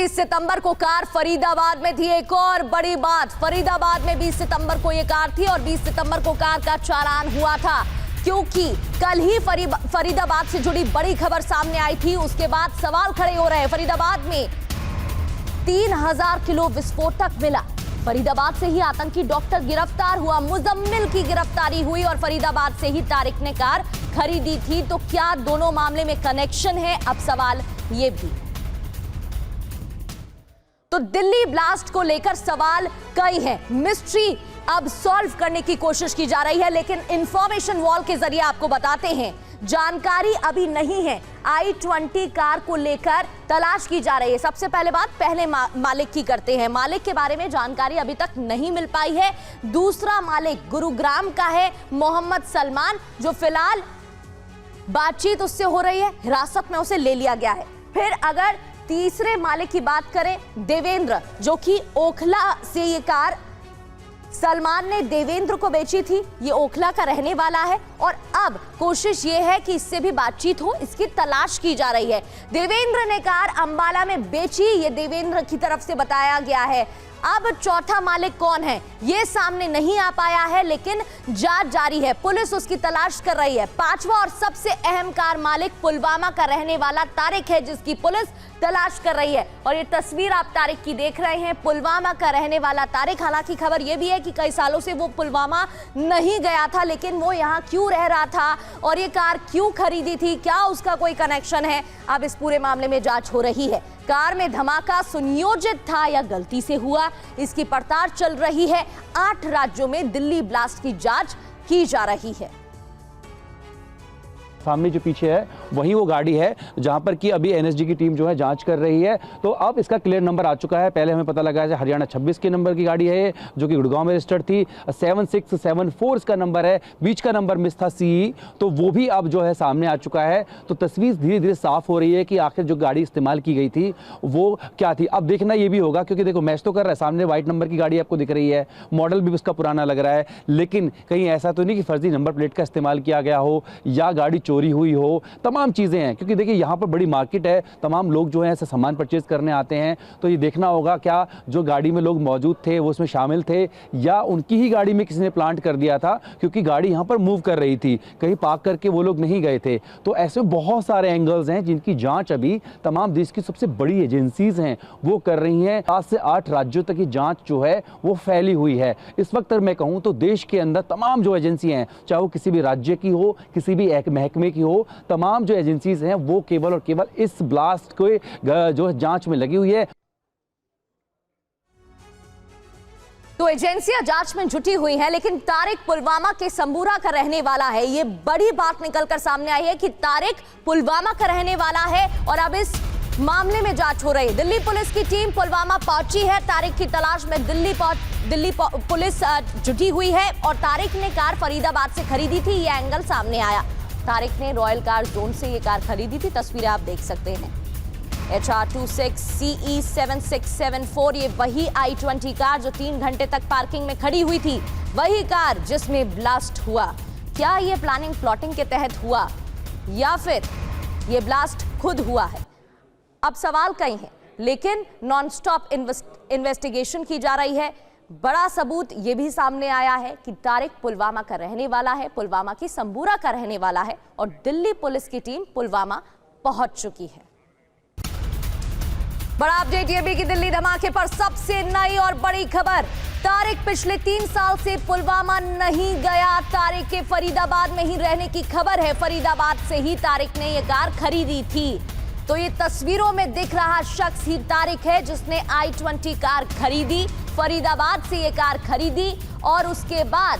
20 सितंबर को कार फरीदाबाद में थी। एक और बड़ी बात, फरीदाबाद में 20 सितंबर को ये कार थी और 20 सितंबर को कार का चालान हुआ था, क्योंकि कल ही फरीदाबाद से जुड़ी बड़ी खबर सामने आई थी। उसके बाद सवाल खड़े हो रहे हैं। फरीदाबाद में 3000 किलो विस्फोटक मिला। फरीदाबाद से ही आतंकी डॉक्टर गिरफ्तार हुआ, मुजम्मिल की गिरफ्तारी हुई और फरीदाबाद से ही तारिक ने कार खरीदी थी। तो क्या दोनों मामले में कनेक्शन है? अब सवाल ये भी। तो दिल्ली ब्लास्ट को लेकर सवाल कई हैं। मिस्ट्री अब सॉल्व करने की कोशिश की जा रही है, लेकिन इंफॉर्मेशन वॉल के जरिए आपको बताते हैं, जानकारी अभी नहीं है। i20 कार को लेकर तलाश की जा रही है। सबसे पहले बात पहले मालिक की करते हैं। मालिक के बारे में जानकारी अभी तक नहीं मिल पाई है। दूसरा मालिक गुरुग्राम का है, मोहम्मद सलमान, जो फिलहाल बातचीत उससे हो रही है, हिरासत में उसे ले लिया गया है। फिर अगर तीसरे मालिक की बात करें, देवेंद्र, जो कि ओखला से ये कार सलमान ने देवेंद्र को बेची थी, ये ओखला का रहने वाला है और अब कोशिश ये है कि इससे भी बातचीत हो, इसकी तलाश की जा रही है। देवेंद्र ने कार अंबाला में बेची, ये देवेंद्र की तरफ से बताया गया है। अब चौथा मालिक कौन है ये सामने नहीं आ पाया है, लेकिन जांच जारी है, पुलिस उसकी तलाश कर रही है। पांचवा और सबसे अहम कार मालिक पुलवामा का रहने वाला तारिक है, जिसकी पुलिस तलाश कर रही है। और ये तस्वीर आप तारिक की देख रहे हैं, पुलवामा का रहने वाला तारिक। हालांकि खबर ये भी है कि कई सालों से वो पुलवामा नहीं गया था, लेकिन वो यहाँ क्यों रह रहा था और ये कार क्यों खरीदी थी, क्या उसका कोई कनेक्शन है? अब इस पूरे मामले में जांच हो रही है। कार में धमाका सुनियोजित था या गलती से हुआ, इसकी पड़ताल चल रही है। 8 राज्यों में दिल्ली ब्लास्ट की जांच की जा रही है। सामने जो पीछे है वही वो गाड़ी है जहां पर कि अभी एनएसजी की टीम जो है जांच कर रही है। तो अब इसका क्लियर नंबर आ चुका है। पहले हमें पता लगा है हरियाणा 26 के नंबर की गाड़ी है, जो कि गुड़गांव में रजिस्टर्ड थी। 7674 इसका नंबर है, बीच का नंबर मिस था CE, तो वो भी अब जो है सामने आ चुका है। तो तस्वीर धीरे धीरे साफ हो रही है कि आखिर जो गाड़ी इस्तेमाल की गई थी वो क्या थी। अब देखना ये भी होगा, क्योंकि देखो मैच तो कर रहा है, सामने व्हाइट नंबर की गाड़ी आपको दिख रही है, मॉडल भी उसका पुराना लग रहा है, लेकिन कहीं ऐसा तो नहीं कि फर्जी नंबर प्लेट का इस्तेमाल किया गया हो या गाड़ी चोरी हुई हो। तमाम चीज़ें हैं, क्योंकि देखिए यहाँ पर बड़ी मार्केट है, तमाम लोग जो है ऐसे सामान परचेज करने आते हैं। तो ये देखना होगा क्या जो गाड़ी में लोग मौजूद थे वो उसमें शामिल थे या उनकी ही गाड़ी में किसी ने प्लांट कर दिया था, क्योंकि गाड़ी यहाँ पर मूव कर रही थी, कहीं पार्क करके वो लोग नहीं गए थे। तो ऐसे बहुत सारे एंगल्स हैं जिनकी जांच अभी तमाम देश की सबसे बड़ी एजेंसीज हैं वो कर रही हैं। 7 से 8 राज्यों तक की जांच जो है वो फैली हुई है। इस वक्त मैं कहूँ तो देश के अंदर तमाम जो एजेंसी हैं, चाहे वो किसी भी राज्य की हो, किसी भी एक महकमे की हो, तमाम जो एजेंसीज हैं वो केवल और केवल इस ब्लास्ट को जो जांच में लगी हुई है। तो एजेंसियां जांच में जुटी हुई हैं, लेकिन तारिक पुलवामा के संबूरा का रहने वाला है। ये बड़ी बात निकलकर सामने आई है कि तारिक पुलवामा का रहने वाला है और अब इस मामले में जांच हो रही है। दिल्ली पुलिस की टीम पुलवामा पहुंची है, तारिक की तलाश में दिल्ली पुलिस जुटी हुई है और तारिक ने कार फरीदाबाद से खरीदी थी, ये एंगल सामने आया। तारिक ने रॉयल कार जोन से ये कार खरीदी थी, तस्वीरें आप देख सकते हैं। HR26CE7674, ये वही i20 कार जो 3 घंटे तक पार्किंग में खड़ी हुई थी, वही कार जिसमें ब्लास्ट हुआ। क्या ये प्लानिंग प्लॉटिंग के तहत हुआ या फिर ये ब्लास्ट खुद हुआ है? अब सवाल कई हैं, लेकिन नॉनस्टॉप इन्वेस्टिगेशन की जा रही है। बड़ा सबूत ये भी सामने आया है कि तारिक पुलवामा का रहने वाला है, पुलवामा की संबूरा का रहने वाला है और दिल्ली पुलिस की टीम पुलवामा पहुंच चुकी है। बड़ा अपडेट ये भी कि दिल्ली धमाके पर सबसे नई और बड़ी खबर, तारिक पिछले 3 साल से पुलवामा नहीं गया। तारिक के फरीदाबाद में ही रहने की खबर है, फरीदाबाद से ही तारिक ने यह कार खरीदी थी। तो ये तस्वीरों में दिख रहा शख्स ही तारिक है जिसने i20 कार खरीदी, फरीदाबाद से ये कार खरीदी और उसके बाद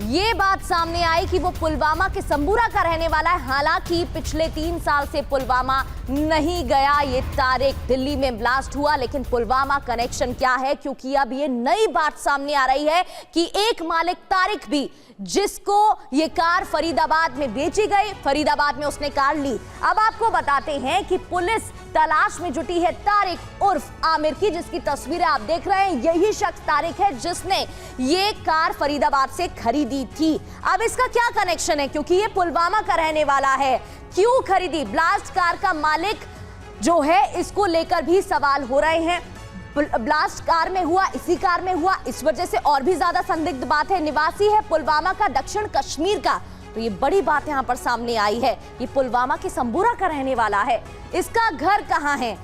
ये बात सामने आई कि वो पुलवामा के संबूरा का रहने वाला है। हालांकि पिछले 3 साल से पुलवामा नहीं गया ये तारिक। दिल्ली में ब्लास्ट हुआ, लेकिन पुलवामा कनेक्शन क्या है? क्योंकि अब ये नई बात सामने आ रही है कि एक मालिक तारिक भी, जिसको ये कार फरीदाबाद में बेची गई, फरीदाबाद में उसने कार ली। अब आपको बताते हैं कि पुलिस तलाश में जुटी है तारिक उर्फ आमिर की, जिसकी तस्वीरें आप देख रहे हैं। यही शख्स तारिक है जिसने ये कार फरीदाबाद से खरीदी थी। अब इसका क्या कनेक्शन है? क्योंकि ये पुलवामा का रहने वाला है, क्यों खरीदी? ब्लास्ट कार का मालिक जो है इसको लेकर भी सवाल हो रहे हैं। ब्लास्ट कार में हुआ, इसी कार में हुआ, इस वजह से और भी ज्यादा संदिग्ध बात है। निवासी है पुलवामा का, दक्षिण कश्मीर का, तो ये बड़ी बात यहां पर सामने आई है। ये पुलवामा के संबूरा का रहने वाला है। इसका घर कहां है?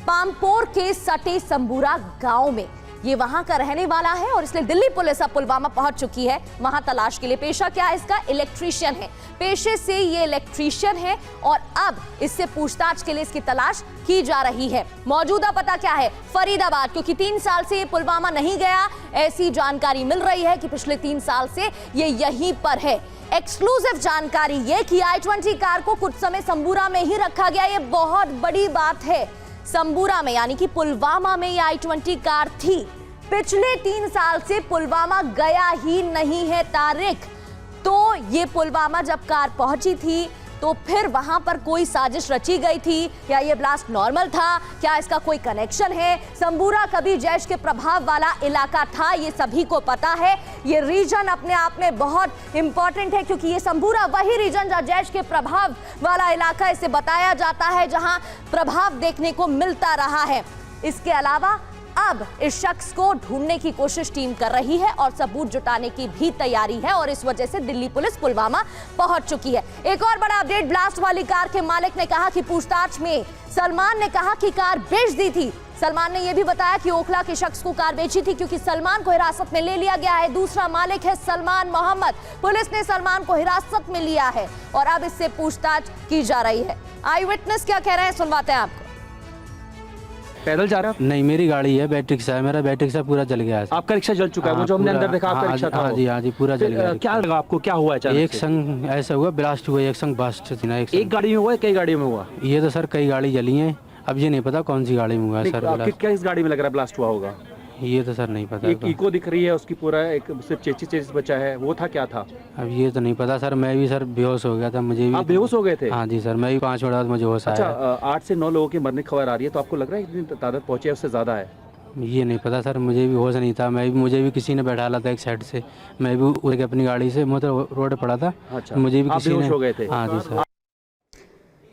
पामपोर के सटे संबूरा गांव में ये वहां का रहने वाला है और इसलिए दिल्ली पुलिस अब पुलवामा पहुंच चुकी है वहां तलाश के लिए। पेशा क्या है इसका? इलेक्ट्रीशियन है। पेशे से ये इलेक्ट्रीशियन है और अब इससे पूछताछ के लिए इसकी तलाश की जा रही है। मौजूदा पता क्या है? फरीदाबाद, क्योंकि 3 साल से ये पुलवामा नहीं गया, ऐसी जानकारी मिल रही है कि पिछले 3 साल से ये यहीं पर है। एक्सक्लूसिव जानकारी ये कि i20 कार को कुछ समय संबूरा में ही रखा गया, ये बहुत बड़ी बात है। संबूरा में यानी कि पुलवामा में ये i20 कार थी। पिछले 3 साल से पुलवामा गया ही नहीं है तारिक। तो ये पुलवामा जब कार पहुंची थी तो फिर वहां पर कोई साजिश रची गई थी या ये ब्लास्ट नॉर्मल था? क्या इसका कोई कनेक्शन है? संबूरा कभी जैश के प्रभाव वाला इलाका था, ये सभी को पता है। ये रीजन अपने आप में बहुत इंपॉर्टेंट है क्योंकि ये संबूरा वही रीजन जहां जैश के प्रभाव वाला इलाका इसे बताया जाता है, जहां प्रभाव देखने को मिलता रहा है। इसके अलावा अब इस शख्स को ढूंढने की कोशिश टीम कर रही है और सबूत जुटाने की भी तैयारी है और इस वजह से दिल्ली पुलिस पुलवामा पहुंच चुकी है। एक और बड़ा अपडेट, ब्लास्ट वाली कार के मालिक ने कहा कि पूछताछ में सलमान ने कहा कि कार बेच दी थी। सलमान ने यह भी बताया कि ओखला के शख्स को कार बेची थी क्योंकि सलमान को हिरासत में ले लिया गया है। दूसरा मालिक है सलमान मोहम्मद। पुलिस ने सलमान को हिरासत में लिया है और अब इससे पूछताछ की जा रही है। आई विटनेस क्या कह रहे हैं सुनवाते हैं आपको। पैदल जा रहे हैं? नहीं, मेरी गाड़ी है, बैटरी रिक्शा है, मेरा बैटरी रिक्शा पूरा जल गया है। आपका रिक्शा जल चुका है? वो जो हमने अंदर देखा आपका रिक्शा था। हाँ जी, हाँ जी, पूरा जल गया। क्या लगा आपको, क्या हुआ अचानक? एक संग ऐसा हुआ, ब्लास्ट हुआ, एक संग बस्ट थी ना। एक गाड़ी में हुआ, कई गाड़ियों में हुआ? ये तो सर कई गाड़ी जली हैं, अब ये नहीं पता कौन सी गाड़ी में हुआ है सर। क्या इस गाड़ी में लग रहा है ब्लास्ट हुआ होगा? ये तो सर नहीं पता। एक इको दिख रही है उसकी, पूरा एक सिर्फ चेचिस बचा है, वो था क्या था? अब ये तो नहीं पता सर, मैं भी सर बेहोश हो गया था। मुझे भी। आप बेहोश हो गए थे? हाँ जी सर, मैं भी 5 मिनट बाद मुझे होश आया। अच्छा, 8 से 9 लोगों की मरने की खबर आ रही है, तो आपको लग रहा है इतनी तादाद पहुंची है उससे ज्यादा है? ये नहीं पता सर, मुझे भी होश नहीं था। मुझे भी किसी ने बैठाला था एक साइड से, मैं भी उड़ के अपनी गाड़ी से मतलब रोड पड़ा था। अच्छा, मुझे भी आप किसी ने। हो गए थे? हाँ जी सर।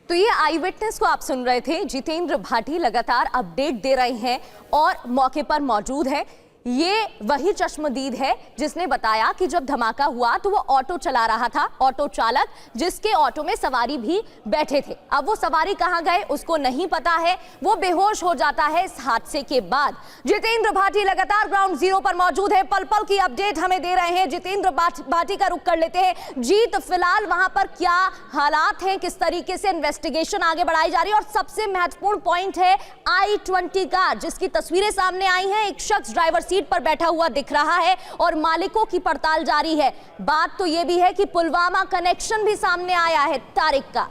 तो ये आई विटनेस को आप सुन रहे थे। जितेंद्र भाटी लगातार अपडेट दे रहे हैं और मौके पर मौजूद है। ये वही चश्मदीद है जिसने बताया कि जब धमाका हुआ तो वो ऑटो चला रहा था, ऑटो चालक, जिसके ऑटो में सवारी भी बैठे थे। अब वो सवारी कहां गए उसको नहीं पता है, वो बेहोश हो जाता है इस हादसे के बाद। जितेंद्र भाटी लगातार ग्राउंड जीरो पर मौजूद है, पल पल की अपडेट हमें दे रहे हैं। जितेंद्र भाटी का रुख कर लेते हैं। जीत, फिलहाल वहां पर क्या हालात हैं, किस तरीके से इन्वेस्टिगेशन आगे बढ़ाई जा रही है? और सबसे महत्वपूर्ण पॉइंट है i20 कार, जिसकी तस्वीरें सामने आई हैं। एक शख्स ड्राइवर सीट पर बैठा हुआ दिख रहा है और मालिकों की पड़ताल जारी है। बात तो यह भी है कि पुलवामा कनेक्शन भी सामने आया है तारिक का।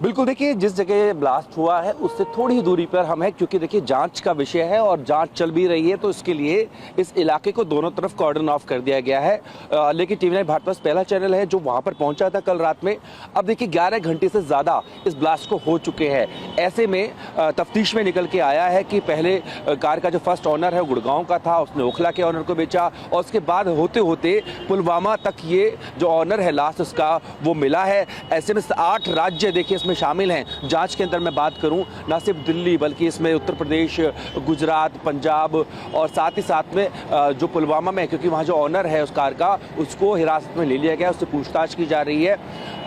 बिल्कुल, देखिए जिस जगह ब्लास्ट हुआ है उससे थोड़ी ही दूरी पर हम हैं, क्योंकि देखिए जांच का विषय है और जांच चल भी रही है, तो इसके लिए इस इलाके को दोनों तरफ कॉर्डन ऑफ कर दिया गया है। लेकिन टीवी 9 भारत पास पहला चैनल है जो वहां पर पहुंचा था कल रात में। अब देखिए 11 घंटे से ज़्यादा इस ब्लास्ट को हो चुके हैं। ऐसे में तफ्तीश में निकल के आया है कि पहले कार का जो फर्स्ट ऑनर है वो गुड़गांव का था, उसने ओखला के ऑनर को बेचा और उसके बाद होते होते पुलवामा तक ये जो ऑनर है लास्ट उसका वो मिला है। ऐसे में 8 राज्य देखिए इसमें शामिल हैं। जांच के अंदर मैं बात करूं, ना सिर्फ दिल्ली बल्कि इसमें उत्तर प्रदेश, गुजरात, पंजाब और साथ ही साथ में जो पुलवामा में, क्योंकि वहां जो ऑनर है उस कार का, उसको हिरासत में ले लिया गया, उससे पूछताछ की जा रही है।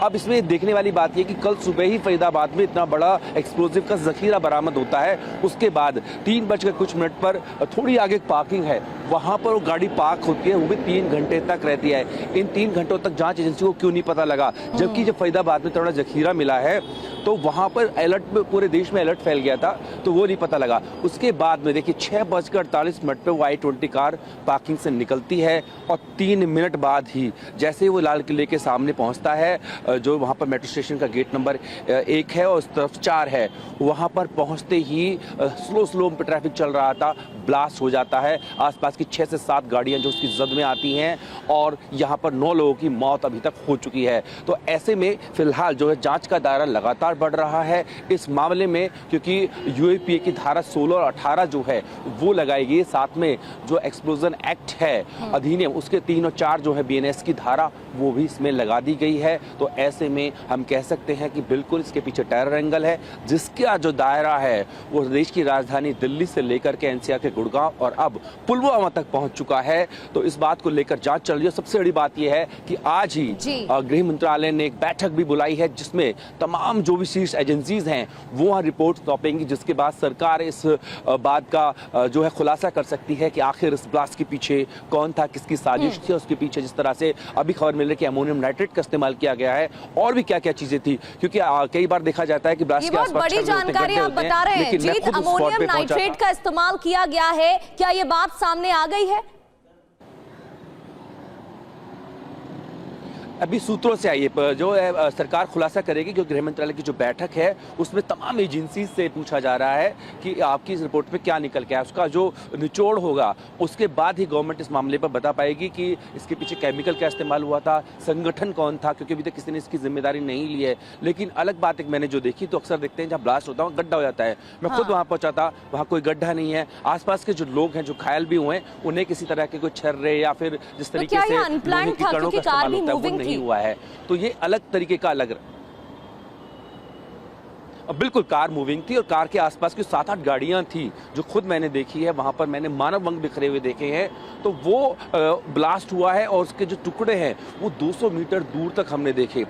अब इसमें देखने वाली बात यह कि कल सुबह ही फरीदाबाद में इतना बड़ा एक्सप्लोजिव का जखीरा बरामद होता है। उसके बाद 3:00 पर थोड़ी आगे पार्किंग है, वहां पर वो गाड़ी पार्क होती है, वो भी 3 घंटे तक रहती है। इन 3 घंटों तक जांच एजेंसी को क्यों नहीं पता लगा? जबकि जब फरीदाबाद में थोड़ा जखीरा मिला है तो वहां पर अलर्ट, पूरे देश में अलर्ट फैल गया था, तो वो नहीं पता लगा। उसके बाद में देखिए 6:48 पे वो i20 कार पार्किंग से निकलती है और 3 मिनट बाद ही जैसे ही वो लाल किले के सामने पहुंचता है, जो वहां पर मेट्रो स्टेशन का गेट नंबर 1 है और उस तरफ 4 है, वहां पर पहुंचते ही स्लो पे ट्रैफिक चल रहा था, ब्लास्ट हो जाता है। आसपास की 6 से 7 गाड़ियां जो उसकी जद में आती हैं और यहाँ पर 9 लोगों की मौत अभी तक हो चुकी है। तो ऐसे में फिलहाल जो है जांच का दायरा लगातार बढ़ रहा है इस मामले में, क्योंकि यूएपीए की धारा 16 और 18 जो है वो लगाई गई, साथ में जो एक्सप्लोजन एक्ट है अधिनियम उसके 3 और 4 जो है बीएनएस की धारा वो भी इसमें लगा दी गई है। तो ऐसे में हम कह सकते हैं कि बिल्कुल इसके पीछे टेरर एंगल है, जिसका जो दायरा है वो देश की राजधानी दिल्ली से लेकर के एनसीआर के गुड़गांव और अब पुलवामा तक पहुंच चुका है। तो इस बात को लेकर जांच चल रही है। सबसे बड़ी बात यह है कि आज ही गृह मंत्रालय ने एक बैठक भी बुलाई है, जिसमें तमाम जो भी शीर्ष एजेंसीज हैं वो वहाँ रिपोर्ट सौंपेंगी, जिसके बाद सरकार इस बात का जो है खुलासा कर सकती है कि आखिर इस ब्लास्ट के पीछे कौन था, किसकी साजिश थी। उसके पीछे जिस तरह से अभी खबर मिल रही है कि अमोनियम नाइट्रेट का इस्तेमाल किया गया है, और भी क्या क्या चीजें थी, क्योंकि कई बार देखा जाता है कि ब्लास्ट के आसपास बड़ी जानकारी आप बता रहे हैं। जीत, अमोनियम नाइट्रेट का इस्तेमाल किया गया है, क्या ये बात सामने आ गई है? अभी सूत्रों से आई है, जो है सरकार खुलासा करेगी, क्योंकि गृह मंत्रालय की जो बैठक है उसमें तमाम एजेंसी से पूछा जा रहा है कि आपकी इस रिपोर्ट में क्या निकल के आया। उसका जो निचोड़ होगा उसके बाद ही गवर्नमेंट इस मामले पर बता पाएगी कि इसके पीछे केमिकल का इस्तेमाल हुआ था, संगठन कौन था, क्योंकि अभी तक किसी ने इसकी जिम्मेदारी नहीं ली है। लेकिन अलग बात एक मैंने जो देखी, तो अक्सर देखते हैं जहाँ ब्लास्ट होता है गड्ढा हो जाता है। मैं खुद वहाँ पहुंचा था, वहाँ कोई गड्ढा नहीं है। आसपास के जो लोग हैं जो घायल भी हुए हैं, उन्हें किसी तरह के कोई छर्रे या फिर जिस तरीके से लोहे की कणों का इस्तेमाल होता है वो नहीं हुआ है। तो ये अलग तरीके का लग रहा है। बिल्कुल कार मूविंग थी और कार के आसपास की 7-8 गाड़ियां थी जो खुद मैंने देखी है। वहां पर मैंने मानव अंग बिखरे हुए देखे हैं। तो वो ब्लास्ट हुआ है और उसके जो टुकड़े हैं वो 200 मीटर दूर तक हमने देखे।